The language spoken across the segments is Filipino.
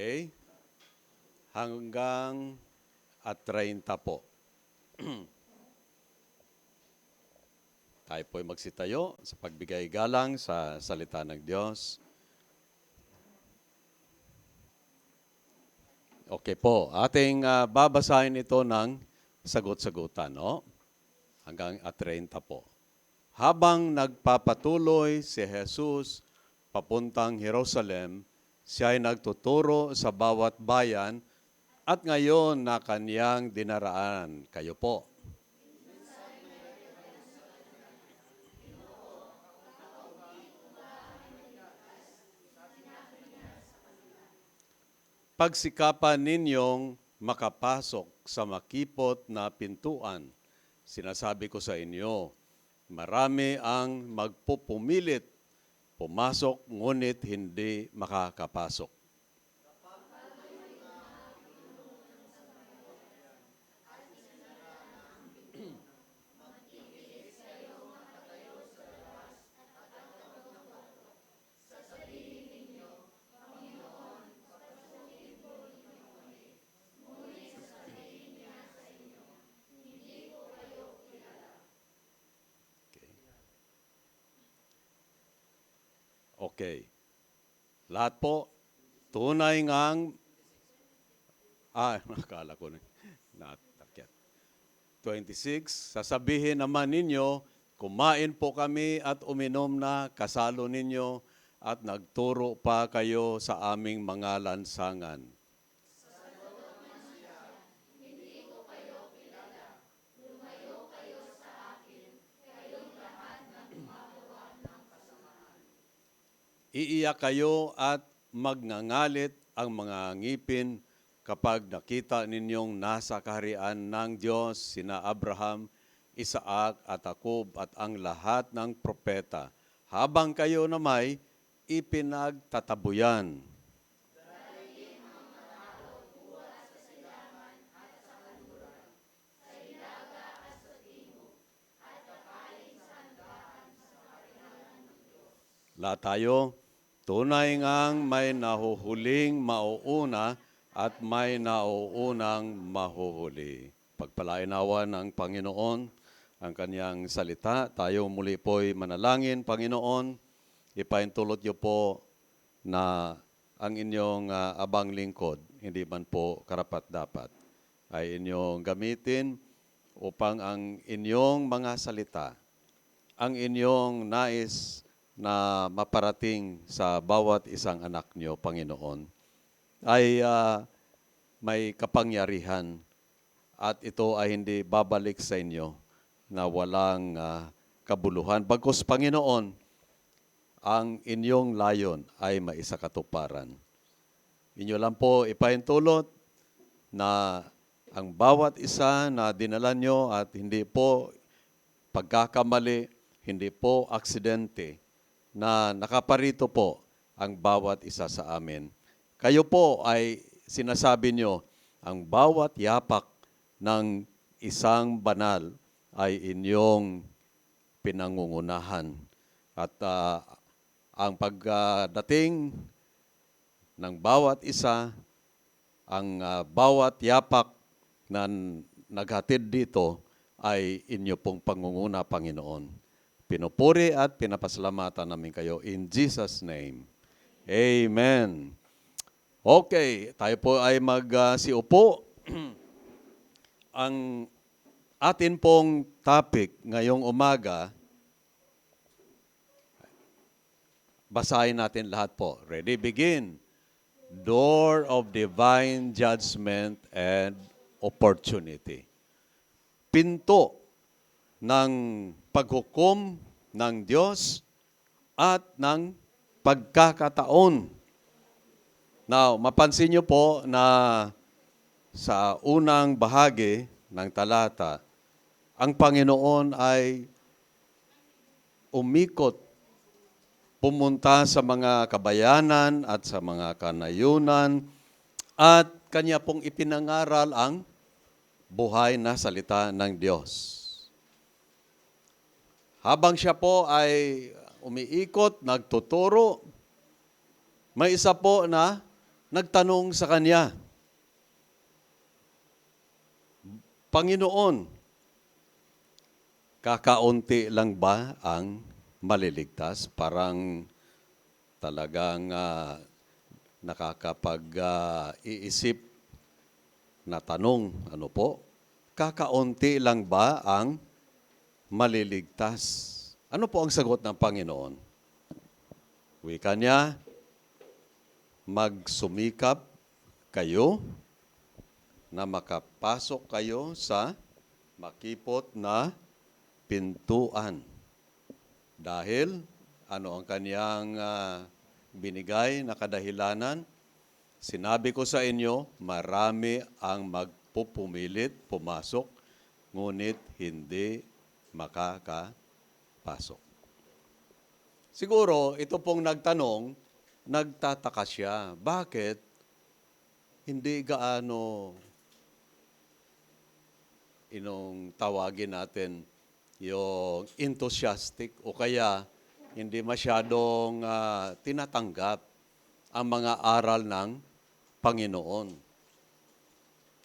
Okay? Hanggang at 30 po. Tayo po'y magsitayo sa pagbigay galang sa salita ng Diyos. Okay po, ating babasahin ito ng sagot-sagutan, no? Hanggang at 30 po. Habang nagpapatuloy si Jesus papuntang Jerusalem, siya ay nagtuturo sa bawat bayan at ngayon na kaniyang dinaraan. Kayo po. Pagsikapan ninyong makapasok sa makipot na pintuan, sinasabi ko sa inyo, marami ang magpupumilit, pumasok ngunit hindi makakapasok. Okay. Lahat po, tunay ngang, nakala ko na, natakyan. 26, sasabihin naman ninyo, kumain po kami at uminom na kasalo ninyo at nagturo pa kayo sa aming mga lansangan. Iiyak kayo at magngangalit ang mga ngipin kapag nakita ninyong nasa kaharian ng Diyos sina Abraham, Isaac at Jacob at ang lahat ng propeta, habang kayo na may ipinagtatabuyan. Lahat tayo, tunay ngang may nahuhuling mauuna at may nauunang mahuhuli. Pagpalainawa ng Panginoon ang kanyang salita. Tayo muli po'y manalangin, Panginoon. Ipaintulot niyo po na ang inyong abang lingkod, hindi man po karapat-dapat, ay inyong gamitin upang ang inyong mga salita, ang inyong nais na maparating sa bawat isang anak niyo, Panginoon, ay may kapangyarihan at ito ay hindi babalik sa inyo na walang kabuluhan. Bagkus, Panginoon, ang inyong layon ay maisakatuparan. Inyo lang po ipaintulot na ang bawat isa na dinala nyo at hindi po pagkakamali, hindi po aksidente, na nakaparito po ang bawat isa sa amin. Kayo po ay sinasabi nyo, ang bawat yapak ng isang banal ay inyong pinangungunahan. At ang pagdating ng bawat isa, ang bawat yapak na naghatid dito ay inyo pong pangunguna, Panginoon. Pinupuri at pinapasalamatan namin kayo in Jesus' name. Amen. Okay, tayo po ay magsiupo. Ang atin pong topic ngayong umaga, basahin natin lahat po. Ready? Begin. Door of divine judgment and opportunity. Pinto ng paghukom ng Diyos at ng pagkakataon. Now, mapansin niyo po na sa unang bahagi ng talata, ang Panginoon ay umikot, pumunta sa mga kabayanan at sa mga kanayunan at kanya pong ipinangaral ang buhay na salita ng Diyos. Habang siya po ay umiikot, nagtuturo, may isa po na nagtanong sa kanya, Panginoon, kakaunti lang ba ang maliligtas? Parang talagang nakakapag-iisip na tanong. Ano po? Kakaunti lang ba ang maliligtas? Ano po ang sagot ng Panginoon? Wika niya, magsumikap kayo na makapasok kayo sa makipot na pintuan. Dahil, ano ang kaniyang binigay na kadahilanan? Sinabi ko sa inyo, marami ang magpupumilit, pumasok, ngunit hindi makakapasok. Siguro, ito pong nagtanong, nagtataka siya. Bakit hindi gaano tawagin natin yung enthusiastic o kaya hindi masyadong tinatanggap ang mga aral ng Panginoon.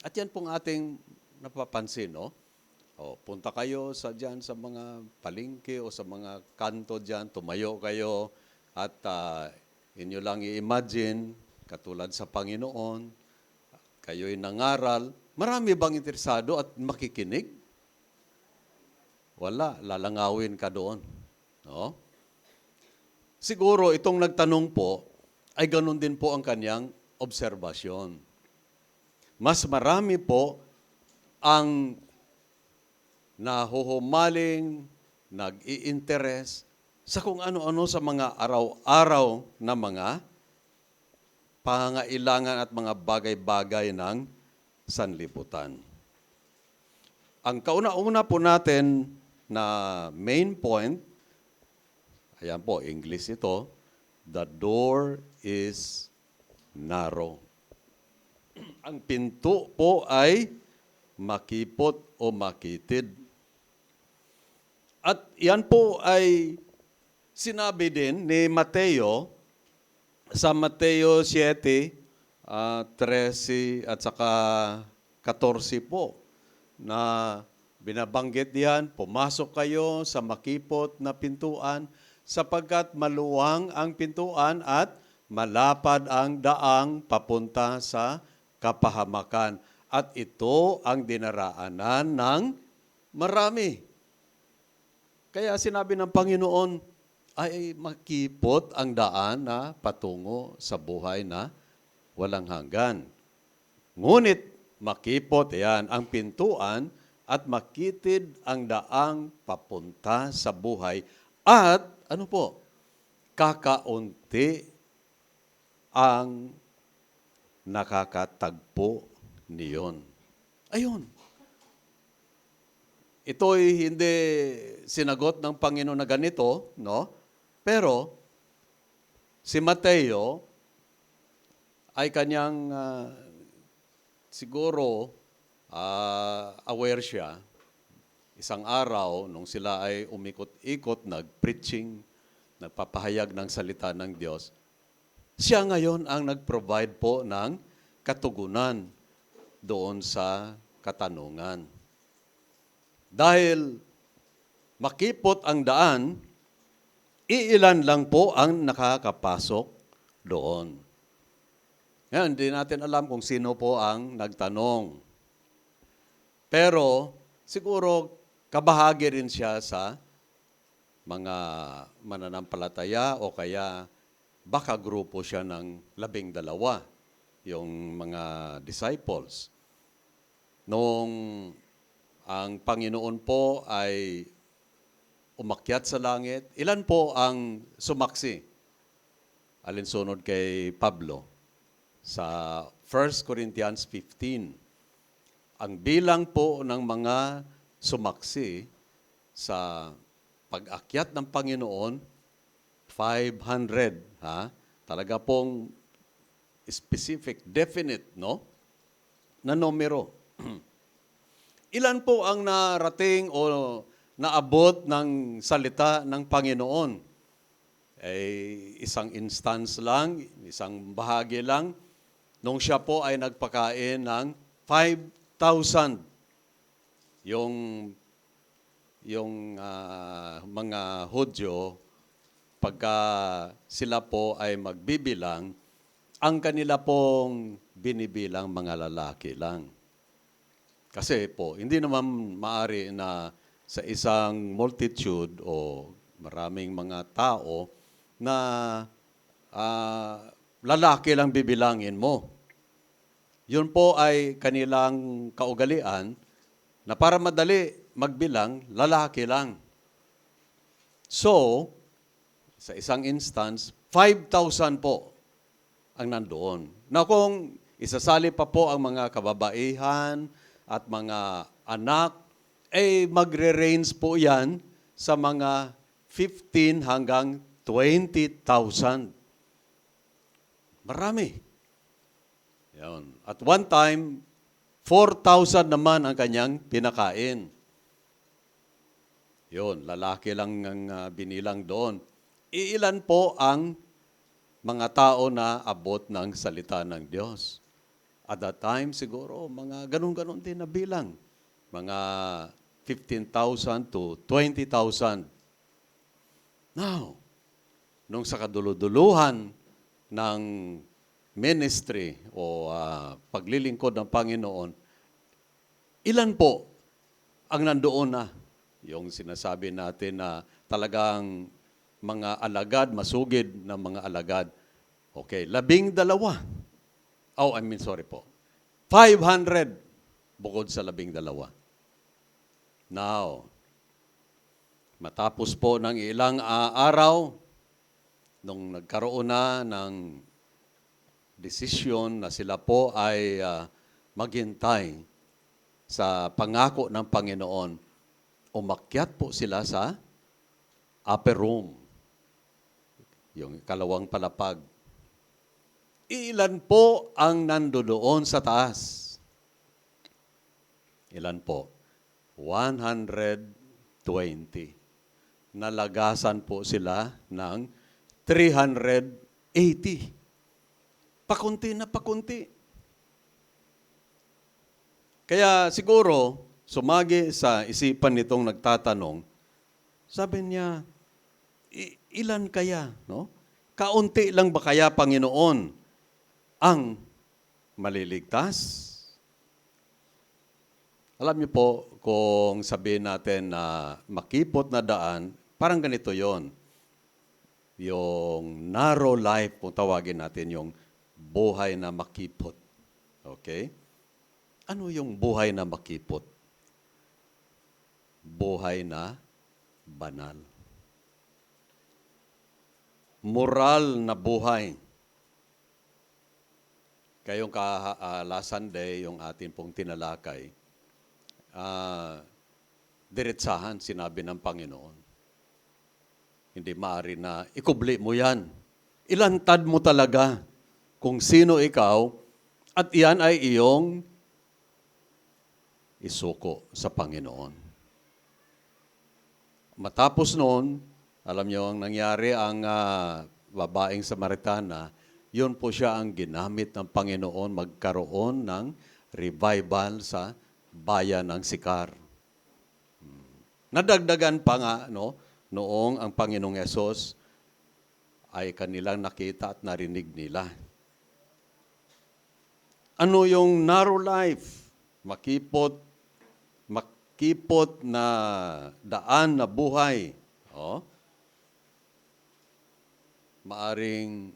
At yan pong ating napapansin, no? O, punta kayo dyan sa mga palengke o sa mga kanto dyan, tumayo kayo at inyo lang i-imagine, katulad sa Panginoon, kayo'y nangaral. Marami bang interesado at makikinig? Wala, lalangawin ka doon. No? Siguro itong nagtanong po, ay ganun din po ang kanyang obserbasyon. Mas marami po ang nahuhumaling, nag-i-interest sa kung ano-ano sa mga araw-araw na mga pangangailangan at mga bagay-bagay ng sanlibutan. Ang kauna-una po natin na main point, ayan po, English ito, the door is narrow. Ang pinto po ay makipot o makitid. At yan po ay sinabi din ni Mateo sa Mateo 7, 13 at saka 14 po na binabanggit diyan, pumasok kayo sa makipot na pintuan sapagkat maluwang ang pintuan at malapad ang daang papunta sa kapahamakan. At ito ang dinaraanan ng marami. Kaya sinabi ng Panginoon, ay makipot ang daan na patungo sa buhay na walang hanggan. Ngunit makipot, yan, ang pintuan at makitid ang daang papunta sa buhay. At, ano po, kakaunti ang nakakatagpo niyon. Ayun. Ito'y hindi sinagot ng Panginoon na ganito, no? Pero, si Mateo ay kanyang siguro aware siya. Isang araw, nung sila ay umikot-ikot, nag-preaching, nagpapahayag ng salita ng Diyos, siya ngayon ang nag-provide po ng katugunan doon sa katanungan. Dahil makipot ang daan, iilan lang po ang nakakapasok doon. Ngayon, hindi natin alam kung sino po ang nagtanong. Pero siguro kabahagi rin siya sa mga mananampalataya o kaya baka grupo siya ng 12, yung mga disciples. Nung ang Panginoon po ay umakyat sa langit, ilan po ang sumaksi? Alinsunod kay Pablo sa 1 Corinthians 15. Ang bilang po ng mga sumaksi sa pag-akyat ng Panginoon, 500. Talaga pong specific, definite, no? Na numero. Ilan po ang narating o naabot ng salita ng Panginoon? Isang instance lang, isang bahagi lang. nung siya po ay nagpakain ng 5,000. Yung mga Hudyo, pagka sila po ay magbibilang, ang kanila pong binibilang mga lalaki lang. Kasi po, hindi naman maari na sa isang multitude o maraming mga tao na lalaki lang bibilangin mo. Yun po ay kanilang kaugalian na para madali magbilang, lalaki lang. So, sa isang instance, 5,000 po ang nandoon. Na kung isasali pa po ang mga kababaihan at mga anak, magre-range po yan sa mga 15 hanggang 20,000. Marami. Yan. At one time, 4,000 naman ang kanyang pinakain. Yun, lalaki lang ang binilang doon. Iilan po ang mga tao na abot ng salita ng Diyos? At that time, siguro, mga ganun-ganun din na bilang. Mga 15,000 to 20,000. Now, nung sa kaduluduluhan ng ministry o paglilingkod ng Panginoon, ilan po ang nandoon na? Yung sinasabi natin na talagang mga alagad, masugid na mga alagad. Okay, 12. Oh, I mean, sorry po. 500 bukod sa 12. Now, matapos po ng ilang araw, nung nagkaroon na ng desisyon na sila po ay maghintay sa pangako ng Panginoon, umakyat po sila sa upper room, yung kalawang palapag. Ilan po ang nandoon sa taas? Ilan po? 120. Nalagasan po sila ng 380. Pakunti na pakunti. Kaya siguro, sumagi sa isipan nitong nagtatanong, sabi niya, ilan kaya? No? Kaunti lang ba kaya, Panginoon, ang maliligtas? Alam niyo po, kung sabihin natin na makipot na daan, parang ganito yon. Yung narrow life, kung tawagin natin yung buhay na makipot. Okay? Ano yung buhay na makipot? Buhay na banal. Moral na buhay. Kayong last Sunday, yung atin pong tinalakay, diretsahan, sinabi ng Panginoon. Hindi maaari na ikubli mo yan. Ilantad mo talaga kung sino ikaw at iyan ay iyong isuko sa Panginoon. Matapos noon, alam niyo ang nangyari, ang babaeng Samaritana, yun po siya ang ginamit ng Panginoon magkaroon ng revival sa bayan ng Sikar. Nadagdagan pa nga, no, noong ang Panginoong Yesus ay kanilang nakita at narinig nila. Ano yung narrow life? Makipot na daan na buhay. Oh. Maaring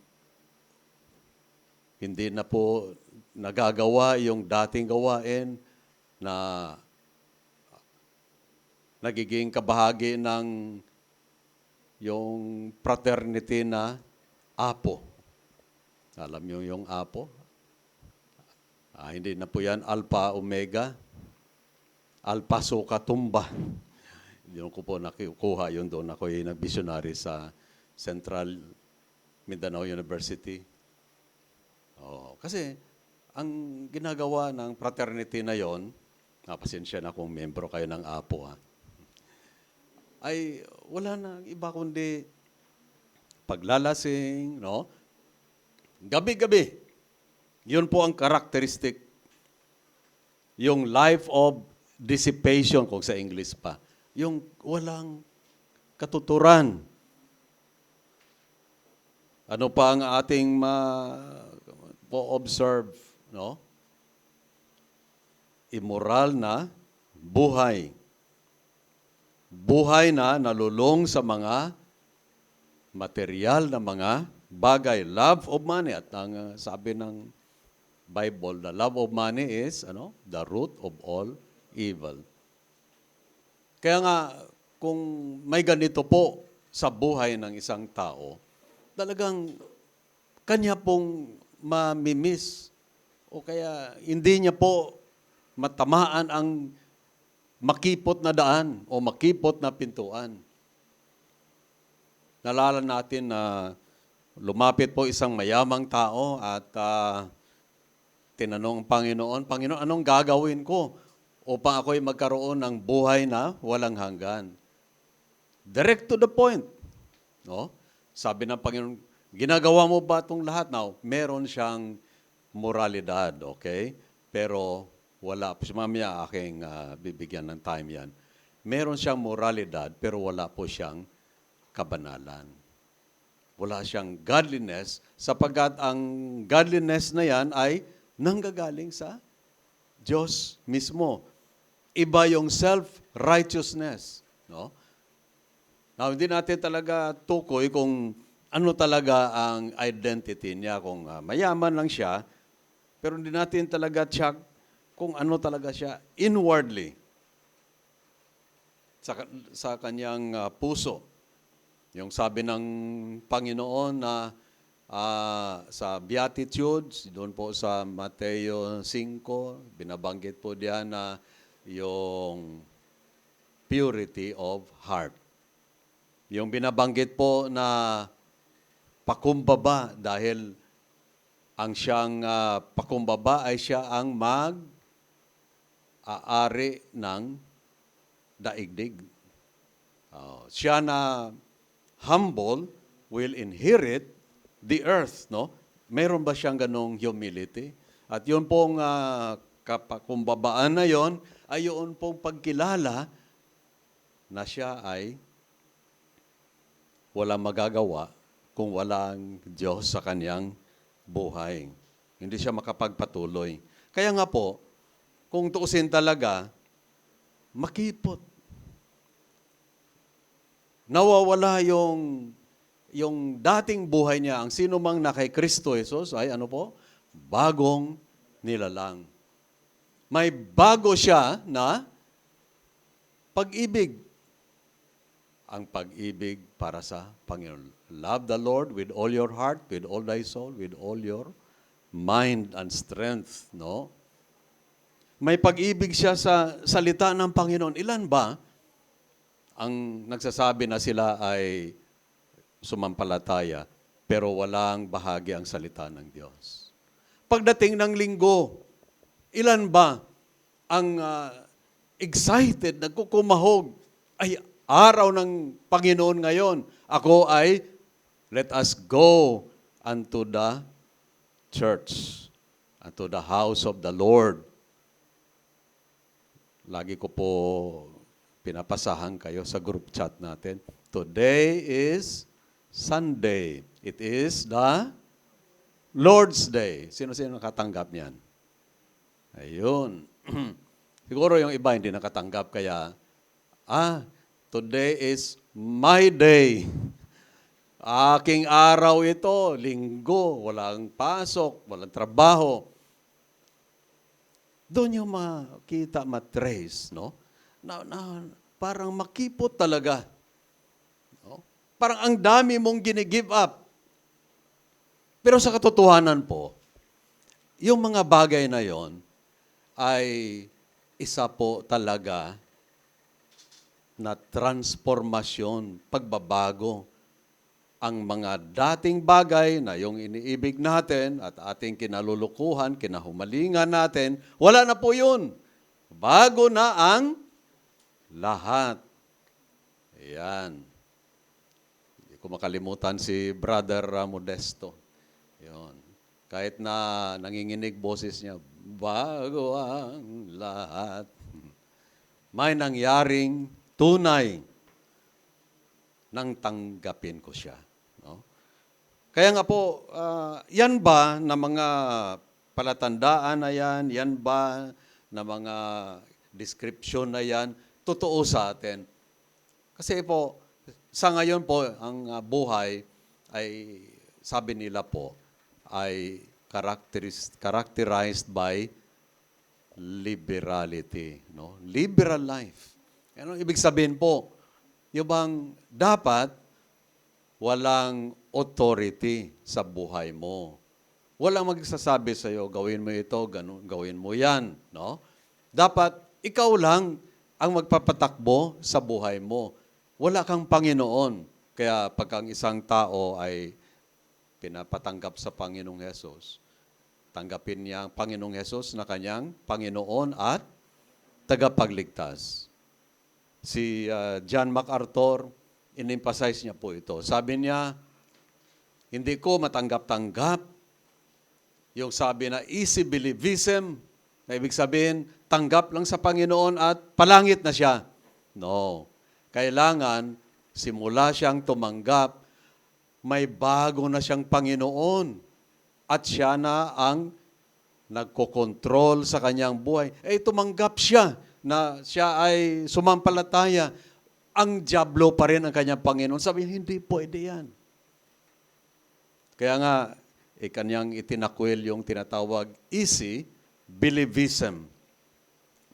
hindi na po nagagawa yung dating gawain na nagiging kabahagi ng yung fraternity na apo. Alam niyo yung apo? Hindi na po yan alpha, omega, alpha, soka, tumba. Yun ko po nakukuha yun doon. Ako yung nag-missionary sa Central Mindanao University. Kasi ang ginagawa ng fraternity na yon, pasensya na kung membro kayo ng APO, ay wala na iba kundi paglalasing, no? Gabi-gabi. Yun po ang characteristic. Yung life of dissipation, kung sa English pa. Yung walang katuturan. Ano pa ang ating po-observe, no? Immoral na buhay. Buhay na nalulong sa mga material na mga bagay. Love of money. At ang sabi ng Bible, the love of money is the root of all evil. Kaya nga, kung may ganito po sa buhay ng isang tao, talagang kanya pong mamimiss o kaya hindi niya po matamaan ang makipot na daan o makipot na pintuan. Nalala natin na lumapit po isang mayamang tao at tinanong ang Panginoon, Panginoon, anong gagawin ko upang ako'y magkaroon ng buhay na walang hanggan? Direct to the point. No? Sabi ng Panginoon, ginagawa mo ba itong lahat? Now, meron siyang moralidad, okay? Pero wala po. Mamaya aking bibigyan ng time yan. Meron siyang moralidad, pero wala po siyang kabanalan. Wala siyang godliness, sapagkat ang godliness na yan ay nanggagaling sa Diyos mismo. Iba yung self-righteousness. No? Now, hindi natin talaga tukoy kung ano talaga ang identity niya, kung mayaman lang siya, pero hindi natin talaga check kung ano talaga siya inwardly sa kanyang puso. Yung sabi ng Panginoon na sa Beatitudes, doon po sa Mateo 5, binabanggit po diyan na yung purity of heart. Yung binabanggit po na pakumbaba dahil ang siyang pakumbaba ay siya ang mag-aari ng daigdig. Siya na humble will inherit the earth, no? Meron ba siyang ganong humility? At yun pong kapakumbabaan na yon ay yun pong pagkilala na siya ay walang magagawa kung walang Diyos sa kanyang buhay. Hindi siya makapagpatuloy. Kaya nga po, kung tuusin talaga, makipot. Nawawala yung dating buhay niya. Ang sino mang na kay Kristo Jesus ay ano po? Bagong nilalang. May bago siya na pag-ibig. Ang pag-ibig para sa Panginoon. Love the Lord with all your heart, with all thy soul, with all your mind and strength, no? May pag-ibig siya sa salita ng Panginoon. Ilan ba ang nagsasabi na sila ay sumampalataya, pero walang bahagi ang salita ng Diyos? Pagdating ng linggo, ilan ba ang excited, nagkukumahog, ay araw ng Panginoon ngayon. Ako ay, let us go unto the church, unto the house of the Lord. Lagi ko po pinapasahan kayo sa group chat natin. Today is Sunday. It is the Lord's Day. Sino-sino nakatanggap niyan? Ayun. Siguro yung iba hindi nakatanggap, kaya, today is my day. Aking araw ito, linggo, walang pasok, walang trabaho. Doon yung makita, matrace, no? Na parang makipot talaga. No? Parang ang dami mong gini-give up. Pero sa katotohanan po, yung mga bagay na yon ay isa po talaga na transformasyon, pagbabago. Ang mga dating bagay na yung iniibig natin at ating kinalulukuhan, kinahumalingan natin, wala na po yun. Bago na ang lahat. Ayan. Hindi ko makalimutan si Brother Modesto. Yun. Kahit na nanginginig boses niya, bago ang lahat. May nangyaring tunay nang tanggapin ko siya. No? Kaya nga po, yan ba na mga palatandaan na yan ba na mga description na yan, totoo sa atin? Kasi po, sa ngayon po, ang buhay ay, sabi nila po, ay characterized by liberality. No? Liberal life. Ano ibig sabihin po? Yung bang dapat walang authority sa buhay mo. Walang magsasabi sa iyo, gawin mo ito, ganun, gawin mo yan. No? Dapat ikaw lang ang magpapatakbo sa buhay mo. Wala kang Panginoon. Kaya pag ang isang tao ay pinapatanggap sa Panginoong Hesus, tanggapin niya ang Panginoong Hesus na kanyang Panginoon at tagapagligtas. Si John MacArthur, in-emphasize niya po ito. Sabi niya, hindi ko matanggap-tanggap yung sabi na easy believism, na ibig sabihin, tanggap lang sa Panginoon at palangit na siya. No. Kailangan, simula siyang tumanggap, may bago na siyang Panginoon at siya na ang nagkokontrol sa kanyang buhay. Tumanggap siya na siya ay sumampalataya. Ang dyablo pa rin ang kanyang Panginoon. Sabi niya, hindi pwede yan. Kaya nga, kanyang itinakwil yung tinatawag easy believism.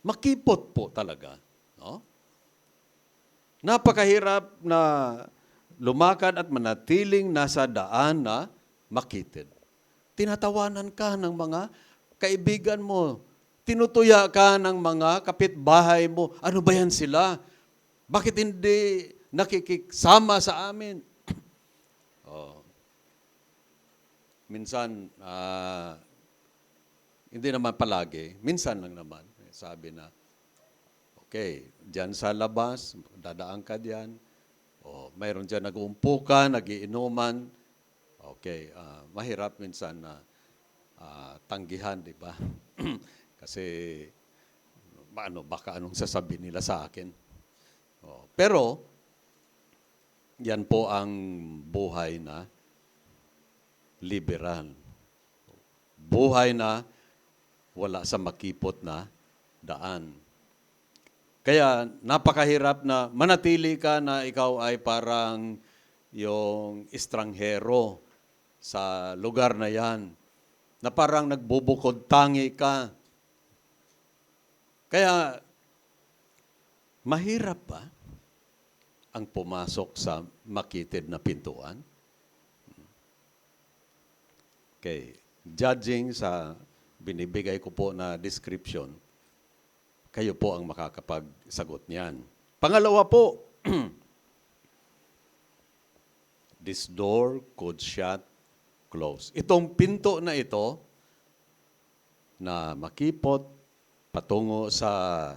Makipot po talaga. No? Napakahirap na lumakad at manatiling nasa daan na makitid. Tinatawanan ka ng mga kaibigan mo. Tinutuya ka ng mga kapitbahay mo. Ano ba yan sila? Bakit hindi nakikisama sa amin? Minsan, hindi naman palagi, minsan lang naman. Sabi na, okay, dyan sa labas, dadaan ka diyan. Mayroon dyan nag-uumpukan, nagiinuman. Okay, mahirap minsan na tanggihan, di ba? Kasi, baka anong sasabihin nila sa akin. Pero, yan po ang buhay na liberal. Buhay na wala sa makipot na daan. Kaya napakahirap na manatili ka na ikaw ay parang yung estranghero sa lugar na yan, na parang nagbubukod tangi ka. Kaya mahirap ba ang pumasok sa makitid na pintuan? Okay. Judging sa binibigay ko po na description, kayo po ang makakapagsagot niyan. Pangalawa po, this door could shut close. Itong pinto na ito, na makipot, patungo sa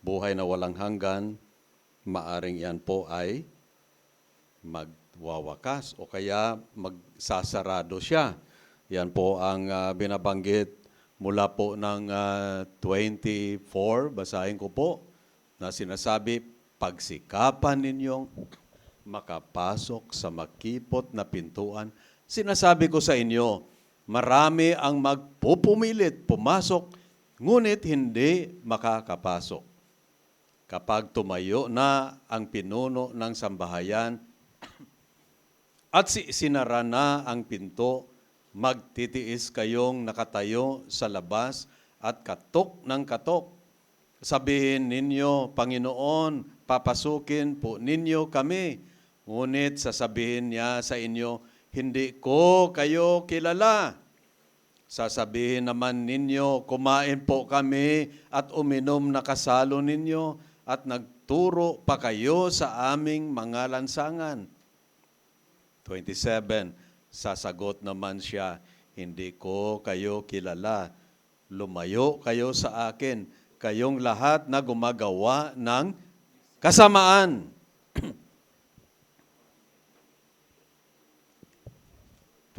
buhay na walang hanggan, maaring yan po ay magwawakas o kaya magsasarado siya. Yan po ang binabanggit mula po ng 24, basahin ko po, na sinasabi, pagsikapan ninyong makapasok sa makipot na pintuan. Sinasabi ko sa inyo, marami ang magpupumilit pumasok, ngunit hindi makakapasok. Kapag tumayo na ang pinuno ng sambahayan at sinara na ang pinto, magtitiis kayong nakatayo sa labas at katok ng katok. Sabihin ninyo, Panginoon, papasukin po ninyo kami. Ngunit sasabihin niya sa inyo, hindi ko kayo kilala. Sasabihin naman ninyo, kumain po kami at uminom na kasalo ninyo at nagturo pa kayo sa aming mga lansangan. 27, sasagot naman siya, hindi ko kayo kilala. Lumayo kayo sa akin, kayong lahat na gumagawa ng kasamaan.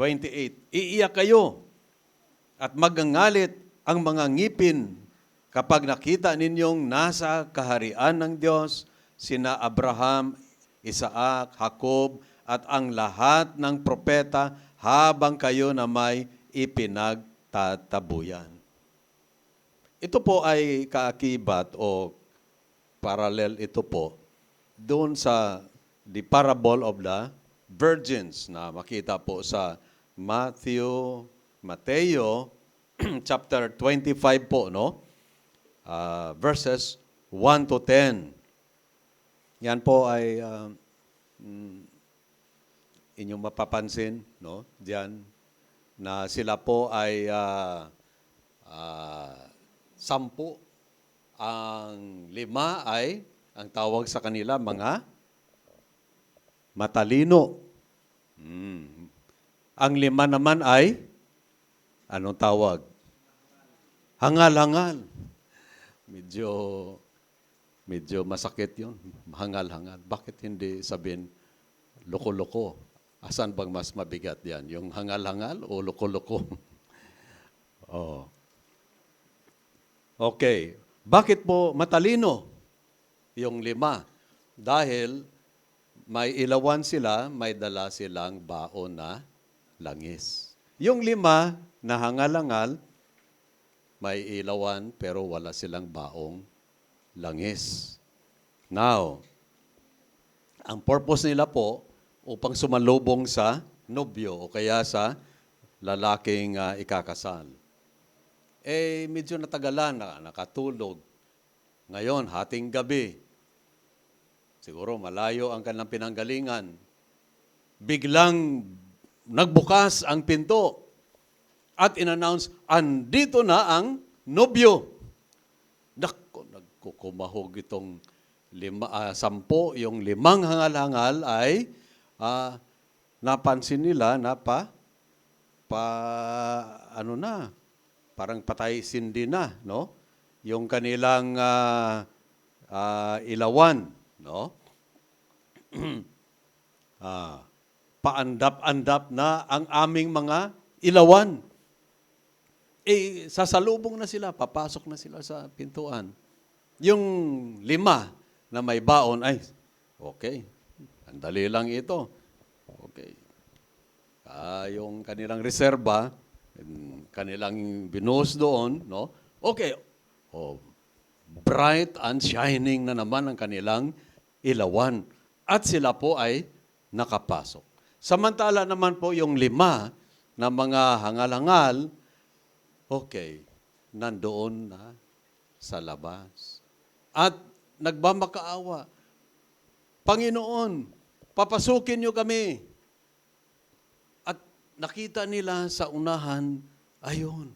28, iiyak kayo at magangalit ang mga ngipin kapag nakita ninyong nasa kaharian ng Diyos sina Abraham, Isaac, Jacob at ang lahat ng propeta habang kayo na may ipinagtatabuyan. Ito po ay kaakibat o parallel ito po doon sa the parable of the virgins na makita po sa Mateo chapter 25 po, no? Verses 1 to 10. Yan po ay inyong mapapansin, no? Diyan na sila po ay 10, ang 5 ay ang tawag sa kanila mga matalino. Ang 5 naman ay anong tawag? Hangal-hangal. Medyo masakit yun. Hangal-hangal. Bakit hindi sabihin loko-loko? Asan bang mas mabigat yan? Yung hangal-hangal o loko-loko? Oh. Okay. Bakit po matalino? Yung 5. Dahil may ilawan sila, may dala silang baon na langis. Yung 5 na hangal-hangal, may ilawan pero wala silang baong langis. Now, ang purpose nila po upang sumalubong sa nobyo o kaya sa lalaking ikakasal. Medyo natagalan na nakatulog. Ngayon, hating gabi. Siguro malayo ang kanilang pinanggalingan. Biglang nagbukas ang pinto at in-announce, andito na ang nobyo. Nako, nagkukumahog itong 10, yung 5 hangal-hangal ay napansin nila na parang patay sindi na, no? Yung kanilang ilawan, no? Paandap-andap na ang aming mga ilawan. Sasalubong na sila, papasok na sila sa pintuan. Yung 5 na may baon, ay, okay, ang dali lang ito. Okay. Yung kanilang reserba, kanilang binuhos doon, no? Okay. Bright and shining na naman ang kanilang ilawan. At sila po ay nakapasok. Samantala naman po yung 5 na mga hangal-hangal, okay, nandoon na sa labas. At nagmamakaawa, Panginoon, papasukin niyo kami. At nakita nila sa unahan, ayun,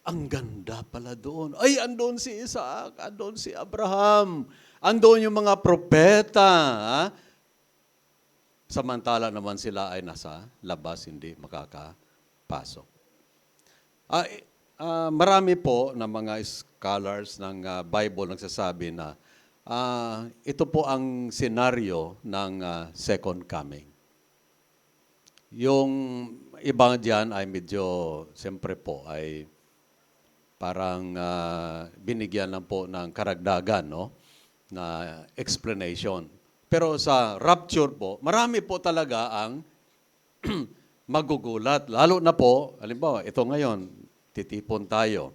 ang ganda pala doon. Ay, andon si Isaac, andon si Abraham, andon yung mga propeta. Samantala naman sila ay nasa labas, hindi makakapasok. Marami po na mga scholars ng Bible nagsasabi na ito po ang senaryo ng second coming. Yung iba diyan ay medyo, siyempre po, ay parang binigyan lang po ng karagdagan, no? Na explanation. Pero sa rapture po, marami po talaga ang magugulat. Lalo na po, halimbawa, ito ngayon, titipon tayo.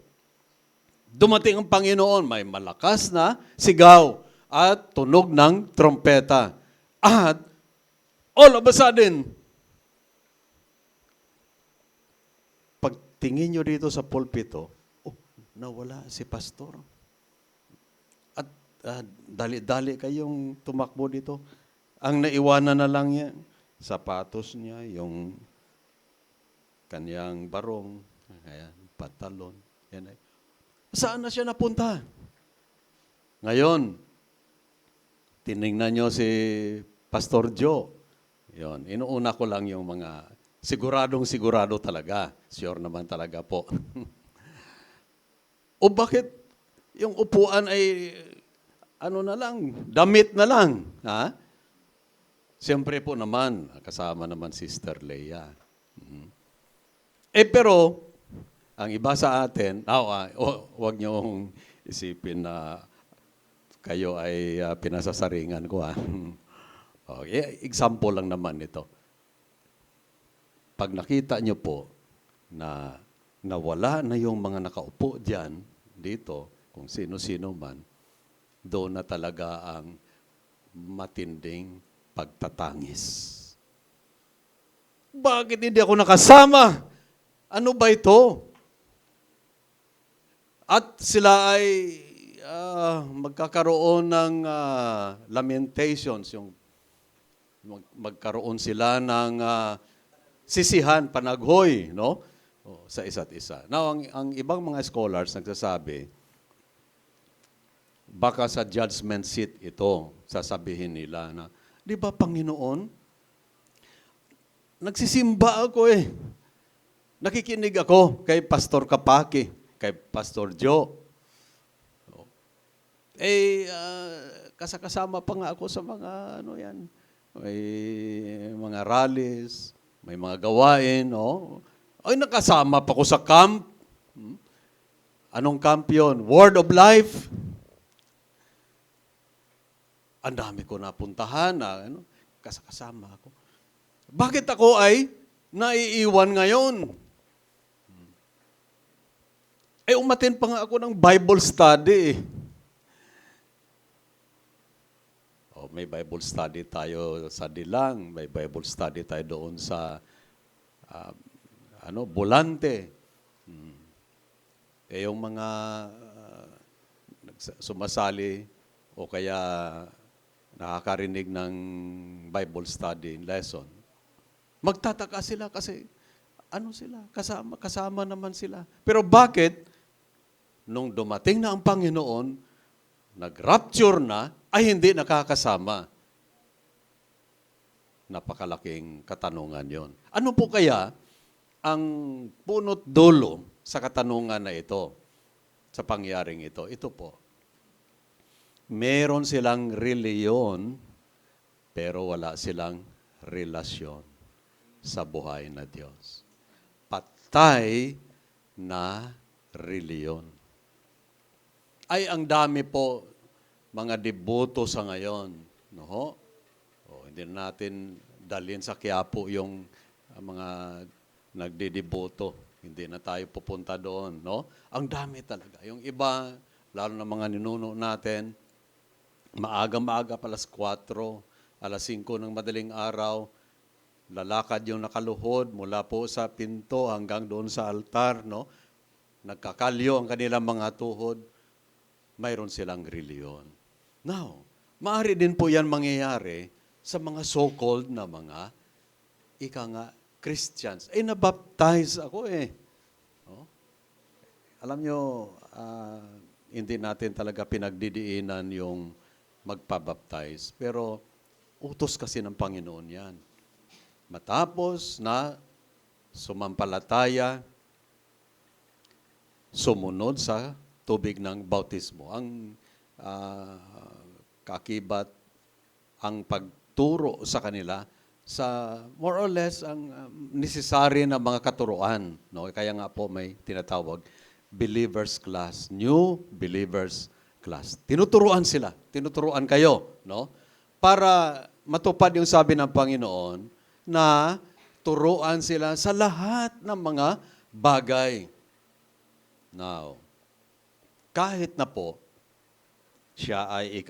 Dumating ang Panginoon, may malakas na sigaw at tunog ng trompeta. At all of a sudden, pagtingin nyo dito sa pulpito, nawala si pastor. At dali-dali kayong tumakbo dito. Ang naiwanan na lang niya, sapatos niya, yung kanyang barong, ayan, pantalon. Yan ay. Saan na siya napunta? Ngayon, tinignan nyo si Pastor Joe. Yon, inuuna ko lang yung mga siguradong-sigurado talaga. Sure naman talaga po. O bakit yung upuan ay na lang, damit na lang? Ha? Siyempre po naman, kasama naman Sister Leia. Pero, ang iba sa atin, huwag niyong isipin na kayo ay pinasasaringan ko. Example lang naman ito. Pag nakita niyo po na nawala na yung mga nakaupo diyan, dito, kung sino-sino man, doon na talaga ang matinding pagtatangis. Bakit hindi ako nakasama? Ano ba ito? At sila ay magkakaroon ng lamentations, yung magkaroon sila ng sisihan, panaghoy, no? Sa isa't isa. Now, ang ibang mga scholars nagsasabi, baka sa judgment seat ito, sasabihin nila na, di ba Panginoon, nagsisimba ako nakikinig ako kay Pastor Kapaki, kay Pastor Joe. Kasama pa nga ako sa mga, may mga rallies, may mga gawain, nakasama pa ako sa camp. Anong camp yun? Word of Life. Ang dami ko napuntahan, kasama ako. Bakit ako ay naiiwan ngayon? Umattend pa nga ako ng Bible study. May Bible study tayo sa Dilang, may Bible study tayo doon sa Bolante. Yung mga sumasali o kaya nakakarinig ng Bible study lesson, magtataka sila kasi kasama naman sila. Pero bakit nung dumating na ang Panginoon, nag-rapture na, ay hindi nakakasama? Napakalaking katanungan yon. Ano po kaya ang punot dulo sa katanungan na ito, sa pangyaring ito? Ito po, meron silang reliyon, pero wala silang relasyon sa buhay na Diyos. Patay na reliyon. Ay, ang dami po mga deboto sa ngayon. No? Hindi natin dalhin sa Quiapo yung mga nagdedeboto. Hindi na tayo pupunta doon. No? Ang dami talaga. Yung iba, lalo na mga ninuno natin, maaga-maaga pa alas 4, alas 5 ng madaling araw, lalakad yung nakaluhod mula po sa pinto hanggang doon sa altar. No? Nagkakalyo ang kanilang mga tuhod. Mayroon silang reliyon. Now, maaari din po yan mangyayari sa mga so-called na mga Christians. Nabaptize ako No? Alam nyo, hindi natin talaga pinagdidiinan yung magpabaptize. Pero utos kasi ng Panginoon yan. Matapos na sumampalataya, sumunod sa tubig ng bautismo. Ang kakibat, ang pagturo sa kanila sa more or less ang necessary na mga katuruan. No? Kaya nga po may tinatawag believers class, new believers class. Tinuturuan sila, tinuturuan kayo, no? Para matupad yung sabi ng Panginoon na turuan sila sa lahat ng mga bagay. Now, kahit na po, siya ay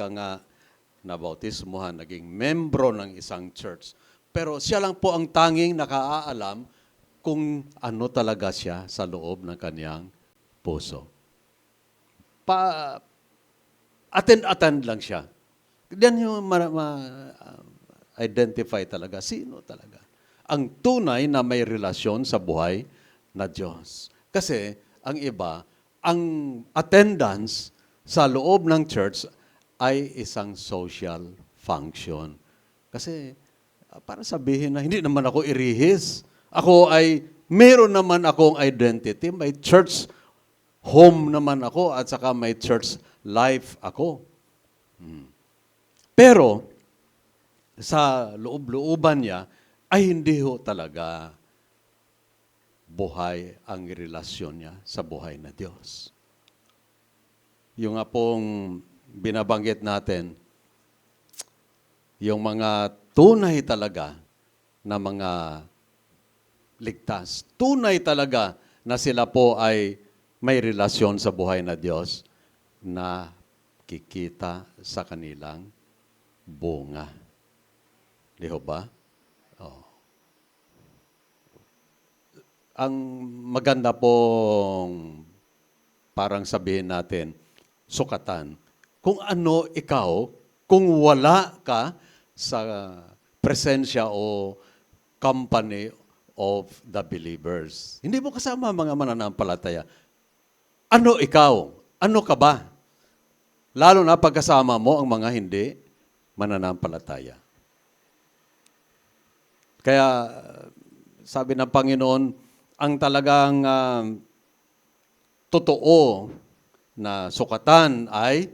nabautismuhan, naging membro ng isang church. Pero siya lang po ang tanging nakaalam kung ano talaga siya sa loob ng kaniyang puso. Attend lang siya. Diyan yung identify talaga, sino talaga ang tunay na may relasyon sa buhay na Diyos. Kasi ang iba, ang attendance sa loob ng church ay isang social function. Kasi para sabihin na hindi naman ako irihis. Ako ay meron naman akong identity. May church home naman ako at saka may church life ako. Pero sa loob-looban niya ay hindi ho talaga buhay ang relasyon niya sa buhay na Diyos. Yung nga pong binabanggit natin, yung mga tunay talaga na mga ligtas, tunay talaga na sila po ay may relasyon sa buhay na Diyos na kikita sa kanilang bunga. Di ho ba? Oh. Ang maganda pong parang sabihin natin, sukatan. Kung ano ikaw, kung wala ka sa presensya o company of the believers. Hindi mo kasama mga mananampalataya. Ano ikaw? Ano ka ba? Lalo na pagkasama mo ang mga hindi mananampalataya. Kaya sabi ng Panginoon, ang talagang totoo na sukatan ay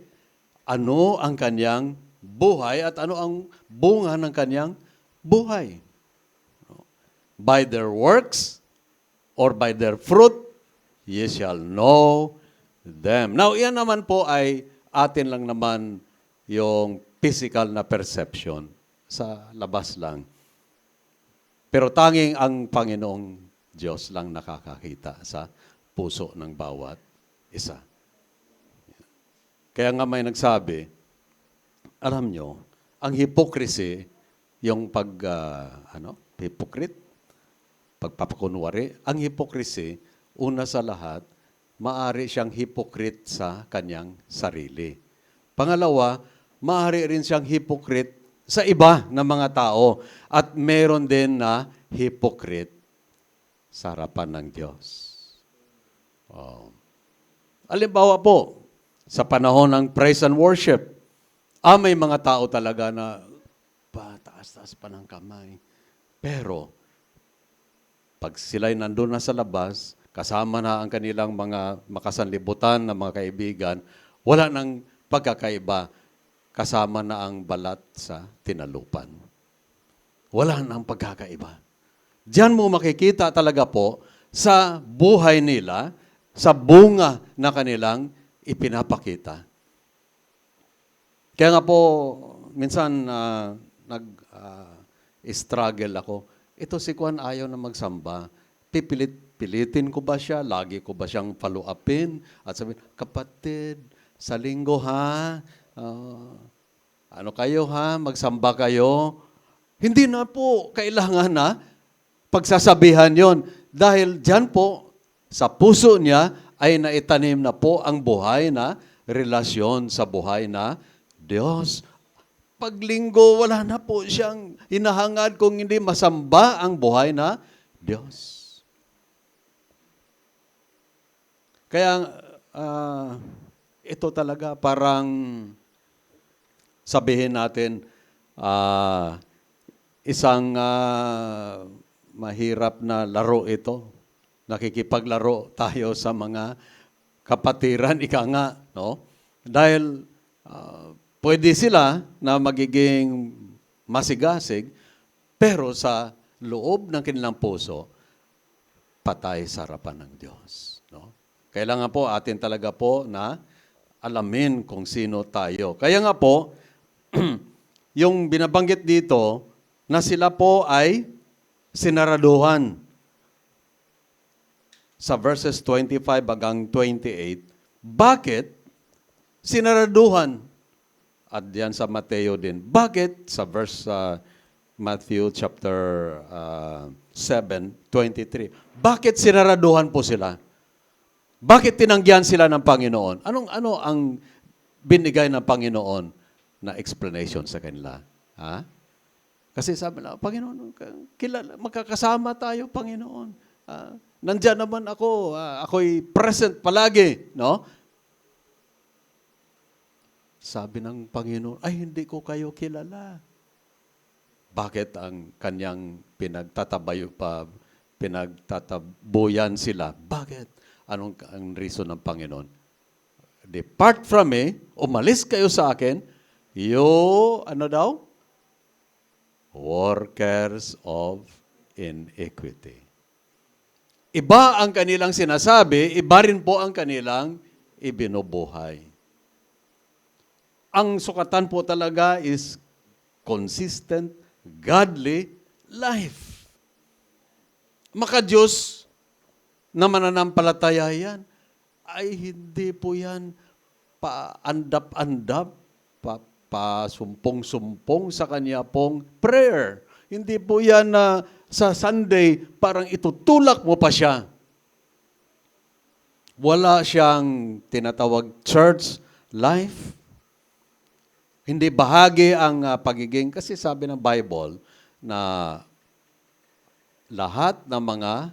ano ang kanyang buhay at ano ang bunga ng kanyang buhay. By their works or by their fruit, ye shall know them. Now, iyan naman po ay atin lang naman yung physical na perception sa labas lang. Pero tanging ang Panginoong Diyos lang nakakakita sa puso ng bawat isa. Kaya nga may nagsabi, alam nyo, ang hypocrisy, yung hypocrite, pagpapakunwari, ang hypocrisy, una sa lahat, maaari siyang hypocrite sa kanyang sarili. Pangalawa, maaari rin siyang hypocrite sa iba na mga tao. At meron din na hypocrite sa harapan ng Diyos. Oh. Halimbawa po, sa panahon ng praise and worship, may mga tao talaga na taas-taas pa ng kamay. Pero, pag sila'y nandun na sa labas, kasama na ang kanilang mga makasanlibutan na mga kaibigan, wala nang pagkakaiba, kasama na ang balat sa tinalupan. Wala nang pagkakaiba. Diyan mo makikita talaga po sa buhay nila, sa bunga na kanilang ipinapakita. Kaya nga po, minsan nag-struggle ako. Ito si Juan ayaw na magsamba. Pilitin ko ba siya? Lagi ko ba siyang follow-upin? At sabihin, kapatid, sa linggo ha? Ano kayo ha? Magsamba kayo? Hindi na po kailangan na pagsasabihan yon. Dahil dyan po, sa puso niya ay naitanim na po ang buhay na relasyon sa buhay na Diyos. Paglinggo, wala na po siyang hinahangad kung hindi masamba ang buhay na Diyos. Kaya, ito talaga parang sabihin natin, isang mahirap na laro ito. Nakikipaglaro tayo sa mga kapatiran, ika nga, no? Dahil pwede sila na magiging masigasig, pero sa loob ng kanilang puso, patay sa harapan ng Diyos. No? Kailangan po atin talaga po na alamin kung sino tayo. Kaya nga po, yung binabanggit dito, na sila po ay sinaraduhan. Sa verses 25 hanggang 28, bakit sinaraduhan? At diyan sa Mateo din. Bakit? Sa verse Matthew chapter 7:23. Bakit sinaraduhan po sila? Bakit tinanggihan sila ng Panginoon? Ano ang binigay ng Panginoon na explanation sa kanila? Ha? Kasi sabi na, Panginoon, kilala, magkakasama tayo, Panginoon. Nandiyan naman ako, ako'y present palagi, no? Sabi ng Panginoon, ay hindi ko kayo kilala. Bakit ang kanyang pinagtatabuyan sila? Bakit? Anong ang reason ng Panginoon? Depart from me, umalis kayo sa akin, workers of iniquity. Iba ang kanilang sinasabi, iba rin po ang kanilang ibinubuhay. Ang sukatan po talaga is consistent, godly life. Maka-Diyos na mananampalataya yan, ay hindi po yan paandap-andap, pasumpong-sumpong sa kanya pong prayer. Hindi po yan na sa Sunday parang itutulak mo pa siya. Wala siyang tinatawag church life. Hindi bahagi ang pagiging, kasi sabi ng Bible na lahat ng mga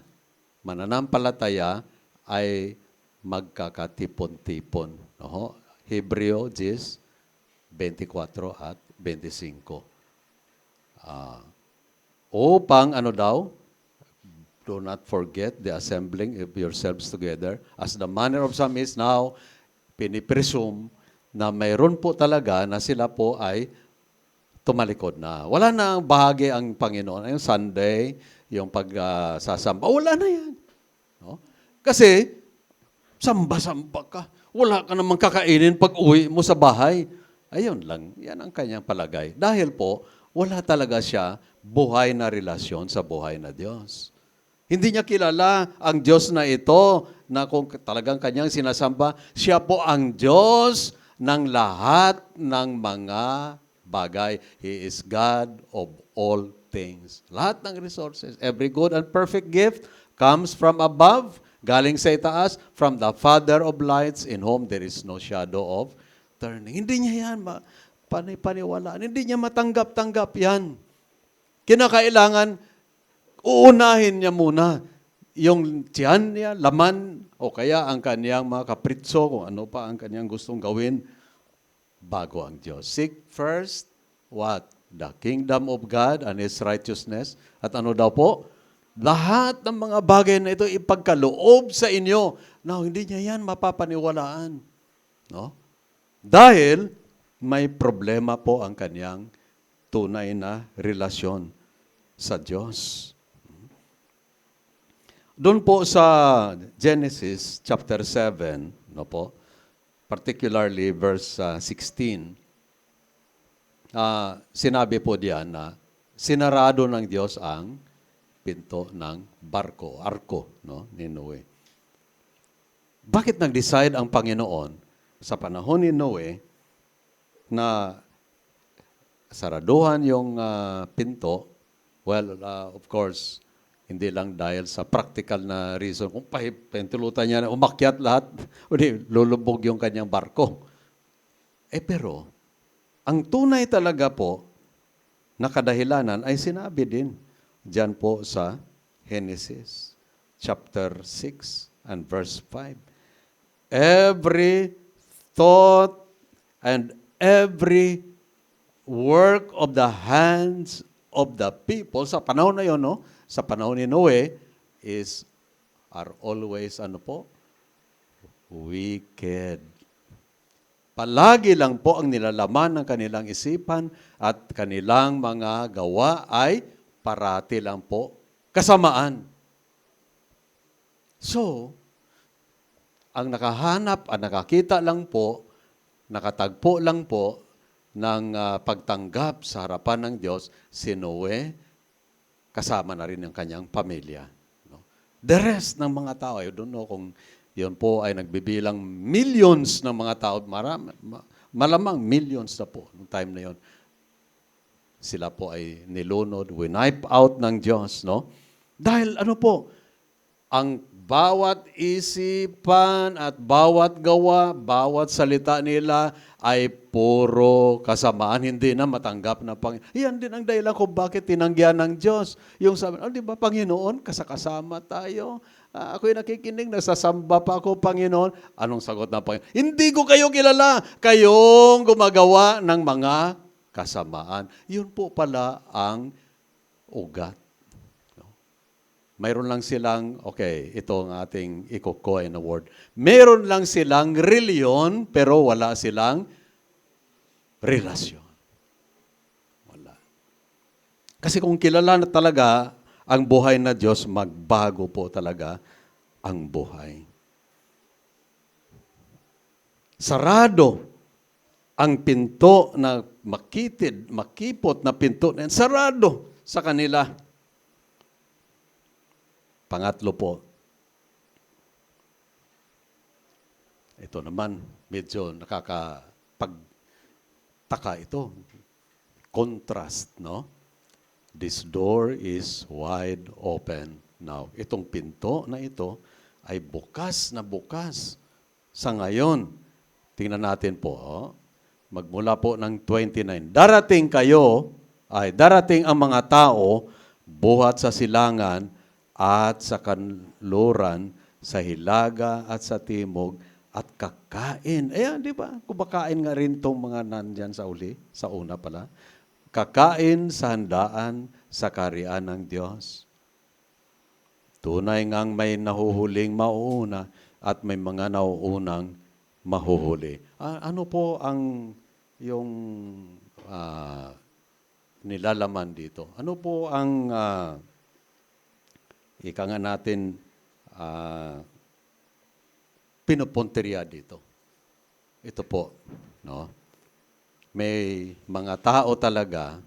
mananampalataya ay magkakatipon-tipon. No? Hebreo 10:24 at 25. Upang ano daw? Do not forget the assembling of yourselves together, as the manner of some is now, pinipresume na mayroon po talaga na sila po ay tumalikod na. Wala na bahagi ang Panginoon. Yung Sunday, yung pagsasamba, wala na yan. No? Kasi, samba-samba ka. Wala ka namang kakainin pag uwi mo sa bahay. Ayun lang, yan ang kanyang palagay. Dahil po, wala talaga siya buhay na relasyon sa buhay na Diyos. Hindi niya kilala ang Diyos na ito, na kung talagang kanyang sinasamba, siya po ang Diyos ng lahat ng mga bagay. He is God of all things. Lahat ng resources, every good and perfect gift comes from above, galing sa itaas, from the Father of lights, in whom there is no shadow of turning. Hindi niya yan paniwalaan. Hindi niya matanggap-tanggap yan. Kinakailangan, uunahin niya muna yung tiyan niya, laman, o kaya ang kanyang mga kapritso, kung ano pa ang kanyang gustong gawin, bago ang Diyos. Seek first, what? The kingdom of God and His righteousness. At ano daw po? Lahat ng mga bagay na ito ipagkaloob sa inyo. Now, hindi niya yan mapapaniwalaan. No? Dahil may problema po ang kanyang tunay na relasyon sa Diyos. Doon po sa Genesis chapter 7, no po, particularly verse 16, sinabi po diyan na sinarado ng Diyos ang pinto ng barko, arko, no, ni Noe. Bakit nag-decide ang Panginoon sa panahon ni Noe na saraduhan yung pinto? Well, of course, hindi lang dahil sa practical na reason. Kung pahintulutan niya na umakyat lahat, lulubog yung kanyang barko. Pero, ang tunay talaga po na kadahilanan ay sinabi din diyan po sa Genesis chapter 6 and verse 5. Every thought and every work of the hands of the people, sa panahon na yun, no? Sa panahon ni Noe, are always, wicked. Palagi lang po ang nilalaman ng kanilang isipan at kanilang mga gawa ay parati lang po kasamaan. So, ang nakahanap, ang nakakita lang po, nakatagpo lang po ng pagtanggap sa harapan ng Diyos, si Noe, kasama na rin ang kanyang pamilya. No? The rest ng mga tao, I don't know kung yun po ay nagbibilang millions ng mga tao, malamang millions na po noong time na yun. Sila po ay nilunod, winipe out ng Diyos. No? Dahil ang bawat isipan at bawat gawa, bawat salita nila ay puro kasamaan, hindi na matanggap na Panginoon. Yan din ang dahilan kung bakit tinanggihan ng Diyos. Yung sabi, di ba Panginoon, kasakasama tayo. Ako'y nakikinig, nasasamba pa ako, Panginoon. Anong sagot ng Panginoon? Hindi ko kayo kilala. Kayong gumagawa ng mga kasamaan. Yun po pala ang ugat. Mayroon lang silang, ito ang ating iko-coin na word. Mayroon lang silang reliyon, pero wala silang relasyon. Wala. Kasi kung kilala na talaga ang buhay na Diyos, magbago po talaga ang buhay. Sarado ang pinto na makipot na pinto na yan, sarado sa kanila. Pangatlo po, ito naman, medyo nakakapagtaka ito. Contrast, no? This door is wide open now. Itong pinto na ito ay bukas na bukas sa ngayon. Tingnan natin po, magmula po ng 29. Darating ang mga tao buhat sa silangan at sa kanluran, sa hilaga at sa timog, at kakain. Ayan, di ba? Kumakain nga rin itong mga nandyan sa una pala. Kakain sa handaan sa kaharian ng Diyos. Tunay ngang may nahuhuling mauuna at may mga nauunang mahuhuli. Ano po ang yung nilalaman dito? Ano po ang ika nga natin pinupunteriya dito? Ito po, no? May mga tao talaga,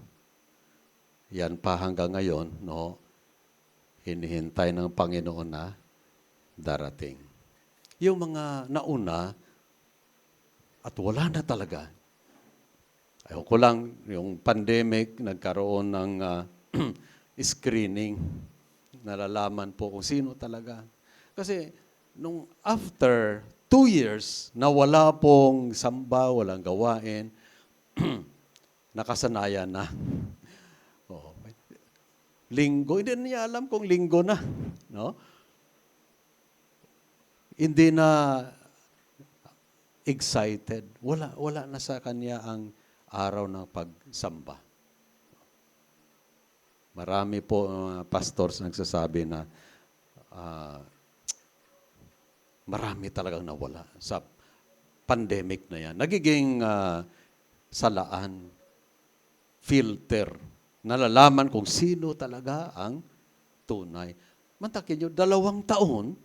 yan pa hanggang ngayon, no, hinihintay ng Panginoon na darating. Yung mga nauna, at wala na talaga. Ayaw ko lang, yung pandemic, nagkaroon ng screening. Nalalaman po kung sino talaga. Kasi, nung after 2 years, na wala pong samba, walang gawain, nakasanayan na. Oh, linggo, hindi niya alam kung linggo na, no? Hindi na excited. Wala na sa kanya ang araw ng pagsamba. Marami po pastors nagsasabi na marami talagang nawala sa pandemic na yan. Nagiging salaan, filter, nalalaman kung sino talaga ang tunay. Mantakin nyo, 2 taon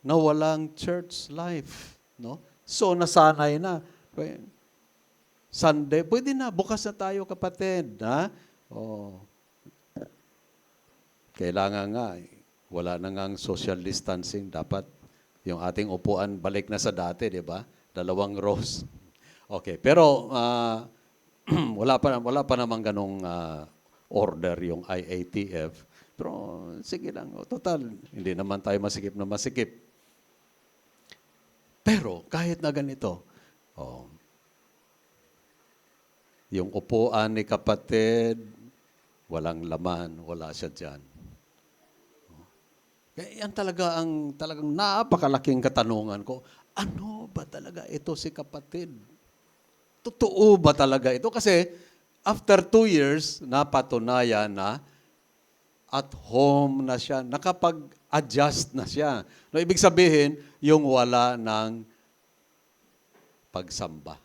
na walang church life. No? So, nasanay na. Sunday, pwede na, bukas na tayo kapatid. Ha? Oh. Kailangan nga, wala na nga social distancing. Dapat yung ating upuan balik na sa dati, di ba? 2 rows. Okay, pero wala pa namang ganong order yung IATF. Pero sige lang, total, hindi naman tayo masikip na masikip. Pero kahit na ganito, yung upuan ni kapatid, walang laman, wala siya dyan. Yan talagang napakalaking katanungan ko. Ano ba talaga ito si kapatid? Totoo ba talaga ito? Kasi after 2 years, napatunayan na at home na siya, nakapag-adjust na siya. No, ibig sabihin, yung wala ng pagsamba.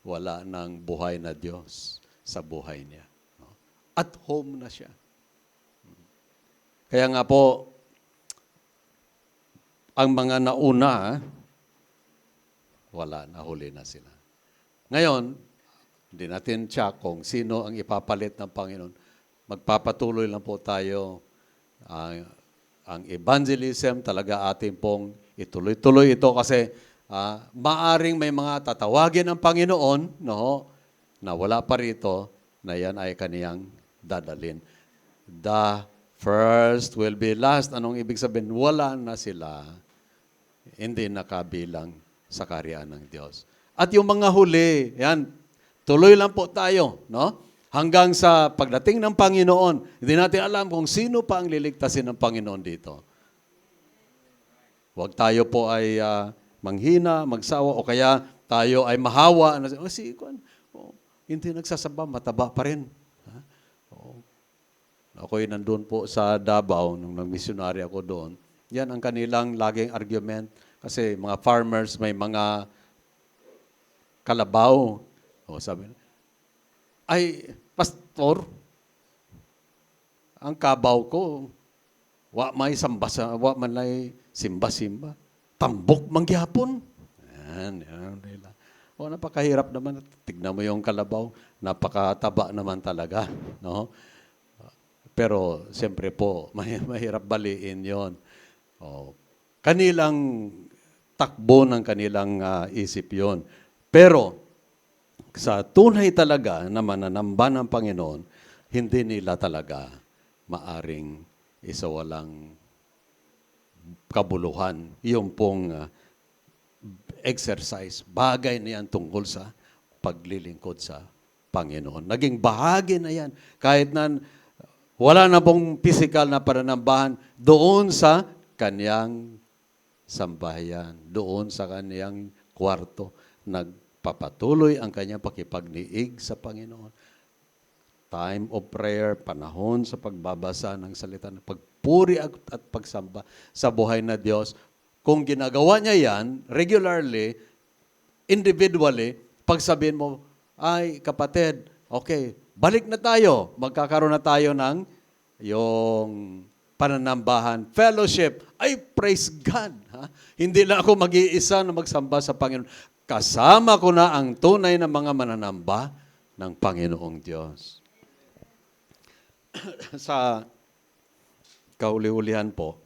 Wala ng buhay na Diyos sa buhay niya. No? At home na siya. Kaya nga po, ang mga nauna, wala, nahuli na sila. Ngayon, hindi natin check kung sino ang ipapalit ng Panginoon. Magpapatuloy lang po tayo. Ang evangelism talaga ating pong ituloy-tuloy ito kasi maaring may mga tatawagin ng Panginoon, no, na wala pa rito, na yan ay kaniyang dadalin. The first will be last. Anong ibig sabihin? Wala na sila. Hindi nakabilang sa kaharian ng Diyos. At yung mga huli, yan, tuloy lang po tayo, no? Hanggang sa pagdating ng Panginoon, hindi natin alam kung sino pa ang liligtasin ng Panginoon dito. Huwag tayo po ay manghina, magsawa, o kaya tayo ay mahawa. Hindi nagsasamba, mataba pa rin. Ako'y nandun po sa Davao, nung nag-missionary ako doon. Yan ang kanilang laging argument. Kasi mga farmers, may mga kalabaw. Sabi, ay, pastor, ang kabaw ko, wa may sambasa, wa man lay simba-simba. Tambok mangyapon. Yan nila. O napakahirap naman. Tignan mo yung kalabaw, napakataba naman talaga, no? Pero siyempre po, mahirap baliin 'yon. O, kanilang takbo ng kanilang isip 'yon. Pero sa tunay talaga na mananamba ng Panginoon, hindi nila talaga maaring isawalang kabuluhan. Yung pong exercise, bagay na yan tungkol sa paglilingkod sa Panginoon. Naging bahagi na yan. Kahit na wala na pong physical na pananambahan doon sa kaniyang sambahayan, doon sa kaniyang kwarto, nagpapatuloy ang kanyang pakipagniig sa Panginoon. Time of prayer, panahon sa pagbabasa ng salita, pagpuri at pagsamba sa buhay na Diyos. Kung ginagawa niya yan, regularly, individually, pagsabihin mo, ay kapatid, okay, balik na tayo. Magkakaroon na tayo ng yung pananambahan, fellowship. Ay, praise God. Ha? Hindi lang ako mag-iisa na magsamba sa Panginoon. Kasama ko na ang tunay na mga mananamba ng Panginoong Diyos. Sa kauli-ulihan po,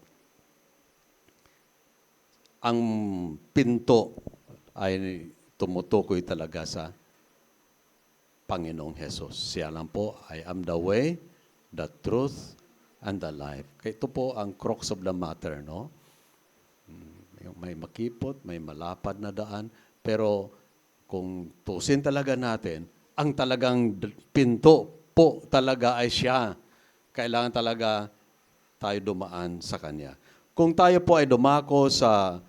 ang pinto ay tumutukoy talaga sa Panginoong Hesus. Siya lang po, I am the way, the truth, and the life. Ito po ang crux of the matter, no? May makipot, may malapad na daan, pero kung tusin talaga natin, ang talagang pinto po talaga ay siya. Kailangan talaga tayo dumaan sa Kanya. Kung tayo po ay dumako sa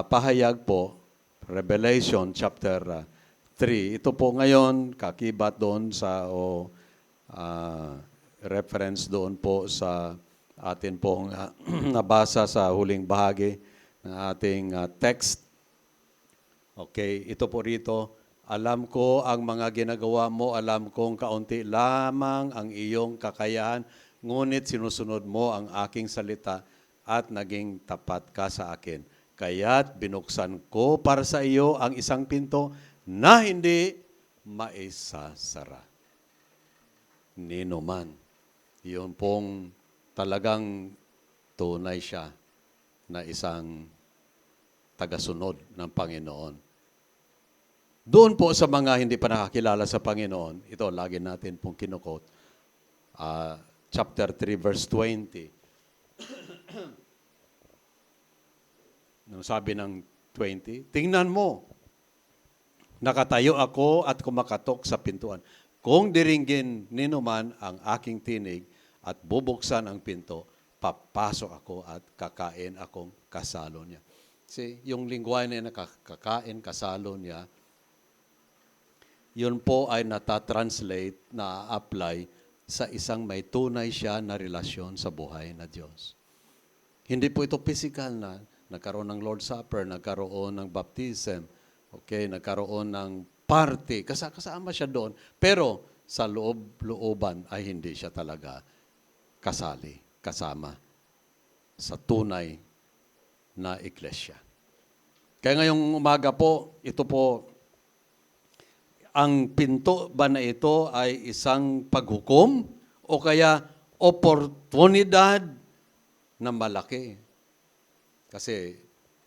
pahayag po, Revelation chapter 3, ito po ngayon, kakibat doon sa, reference doon po sa atin pong nabasa sa huling bahagi ng ating text. Okay, ito po rito, alam ko ang mga ginagawa mo, alam kong kaunti lamang ang iyong kakayahan, ngunit sinusunod mo ang aking salita at naging tapat ka sa akin. Kaya't binuksan ko para sa iyo ang isang pinto na hindi maisasara. Nino man. Yun pong talagang tunay siya na isang tagasunod ng Panginoon. Doon po sa mga hindi pa nakakilala sa Panginoon, ito lagi natin pong kinukot, chapter 3, verse 20. Nung sabi ng 20, tingnan mo, nakatayo ako at kumakatok sa pintuan. Kung diringgin ninuman ang aking tinig at bubuksan ang pinto, papasok ako at kakain akong kasalo niya. See, yung lingwahe na kakain, kasalo niya, yun po ay natatranslate, na-apply sa isang may tunay siya na relasyon sa buhay na Diyos. Hindi po ito physical na nagkaroon ng Lord's Supper, nagkaroon ng baptism, okay, nagkaroon ng party, kasama siya doon. Pero sa loob-looban ay hindi siya talaga kasama sa tunay na iglesia. Kaya ngayong umaga po, ito po, ang pinto ba na ito ay isang paghukom o kaya oportunidad na malaki? Kasi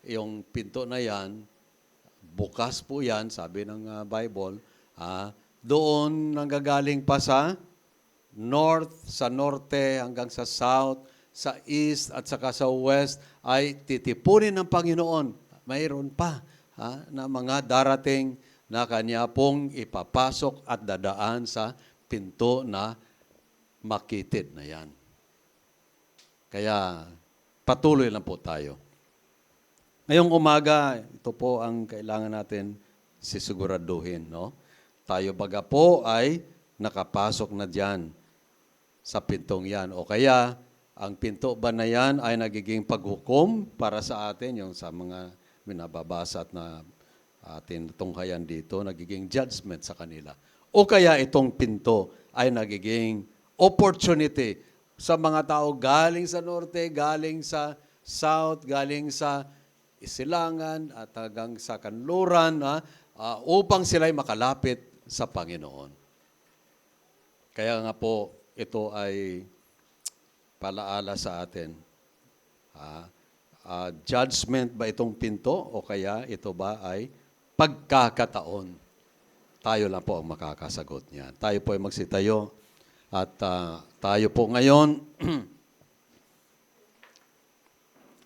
yung pinto na yan, bukas po yan, sabi ng Bible, doon nanggagaling pa sa north, sa norte hanggang sa south, sa east at saka sa west ay titipunin ng Panginoon. Mayroon pa na mga darating na Kanya pong ipapasok at dadaan sa pinto na makitid na yan. Kaya patuloy lang po tayo. Ngayong umaga, ito po ang kailangan natin sisiguraduhin, no? Tayo baga po ay nakapasok na diyan sa pintong yan. O kaya, ang pinto ba na yan ay nagiging paghukom para sa atin, yung sa mga binababasa at na atin tunghayan dito, nagiging judgment sa kanila. O kaya itong pinto ay nagiging opportunity sa mga tao galing sa norte, galing sa south, galing sa Isilangan at hanggang sa kanluran upang sila'y makalapit sa Panginoon. Kaya nga po, ito ay palaala sa atin. Judgment ba itong pinto o kaya ito ba ay pagkakataon? Tayo lang po ang makakasagot niyan. Tayo po ay magsitayo at tayo po ngayon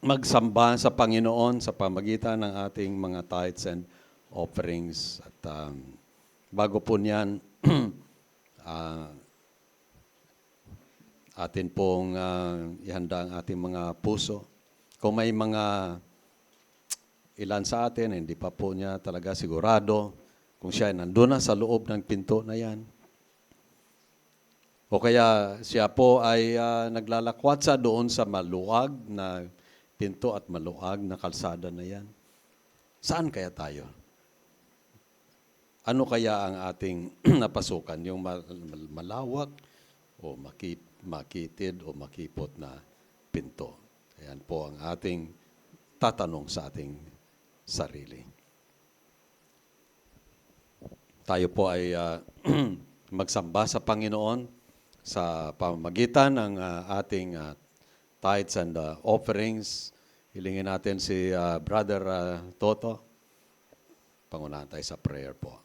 magsamba sa Panginoon sa pamagitan ng ating mga tithes and offerings. At bago po niyan, atin pong ihanda ang ating mga puso. Kung may mga ilan sa atin, hindi pa po niya talaga sigurado kung siya nandun na sa loob ng pinto na yan. O kaya siya po ay naglalakwatsa doon sa maluwag na pinto at maluwag na kalsada na yan. Saan kaya tayo? Ano kaya ang ating napasukan? Yung malawak o makitid o makipot na pinto? Ayan po ang ating tatanong sa ating sarili. Tayo po ay magsamba sa Panginoon sa pamamagitan ng ating tithes and offerings. Hilingin natin si Brother Toto. Pangunahan tayo sa prayer po.